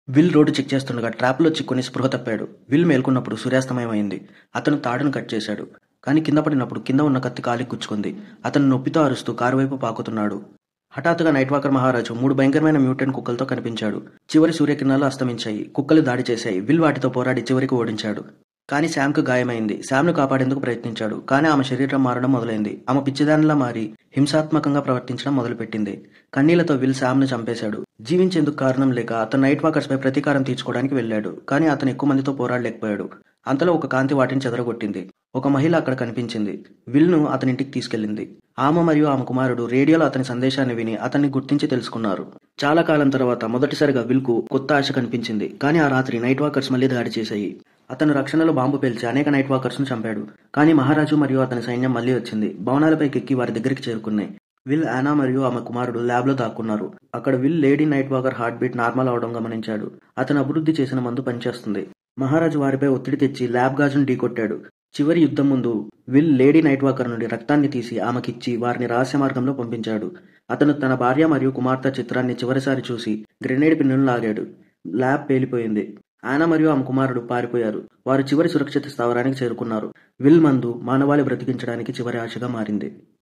Will road check చేస్తుండగా ట్రాప్లో చిక్కుని స్పృహ తప్పాడు. విల్ మేల్కొన్నప్పుడు సూర్యాస్తమయం అయింది. అతను తాడును కట్ చేశాడు. కానీ కింద పడినప్పుడు కింద ఉన్న కత్తి కాలికి గుచ్చుకుంది. అతను నొప్పితో అరుస్తూ కారు వైపు పాకుతున్నాడు. హఠాత్తుగా నైట్ వాకర్ మహారాజు 3 భయంకరమైన మ్యూటెంట్ కుక్కలతో కనిపించాడు. చివరి సూర్యకిరణాలు అస్తమించాయి. కుక్కలు దాడి చేశాయి. విల్ వాటితో పోరాడి చివరికి ఓడించాడు. కానీ శామ్కు గాయమైంది. శామ్ను కాపాడేందుకు ప్రయత్నించాడు. కానీ ఆమె శరీరం మారడం మొదలైంది. ఆమె పిచ్చిదానిలా మారి హింసాత్మకంగా ప్రవర్తించడం మొదలుపెట్టింది. కన్నీళ్లతో విల్ శామ్ను చంపేశాడు. జీవించేందుకు కారణం లేక అతను నైట్ వాకర్స్పై ప్రతీకారం తీర్చుకోవడానికి వెళ్ళాడు. కానీ అతను ఎక్కువ మందితో పోరాడలేకపోయాడు. అంతలో ఒక కాంతి వాటిని చెదరగొట్టింది. ఒక మహిళ అక్కడ కనిపించింది. విల్ను అతనింటికి తీసుకెళ్లింది. ఆమె మరియు ఆమె కుమారుడు రేడియోలో అతని సందేశాన్ని విని అతన్ని గుర్తించి తెలుసుకున్నారు. చాలా కాలం తర్వాత మొదటిసారిగా విల్కు కొత్త ఆశ కనిపించింది. కానీ ఆ రాత్రి నైట్ వాకర్స్ మళ్లీ దాడి చేశాయి. అతను రక్షణలో బాంబు పేల్చి అనేక నైట్ వాకర్స్ను చంపాడు. కానీ మహారాజు మరియు అతని సైన్యం మళ్లీ వచ్చింది. భవనాలపైకి ఎక్కి వారి దగ్గరికి చేరుకున్నాయి. విల్, యానా మరియు ఆమె కుమారుడు ల్యాబ్లో దాక్కున్నారు. అక్కడ will lady night walker heart beat normal అవడం గమనించాడు. అతను అభివృద్ధి చేసిన మందు పనిచేస్తుంది. మహారాజు వారిపై ఒత్తిడి తెచ్చి ల్యాబ్ గాజును ఢీకొట్టాడు. చివరి యుద్ధం ముందు విల్ లేడీ నైట్ వాకర్ నుండి రక్తాన్ని తీసి ఆమెకిచ్చి వారిని రహస్య మార్గంలో పంపించాడు. అతను తన భార్య మరియు కుమార్తె చిత్రాన్ని చివరిసారి చూసి గ్రెనేడ్ పిన్నును లాగాడు. ల్యాబ్ పేలిపోయింది. యానా మరియు ఆమె కుమారుడు పారిపోయారు. వారు చివరి సురక్షిత స్థావరానికి చేరుకున్నారు. విల్ మందు మానవాళి బ్రతికించడానికి చివరి ఆశగా మారింది.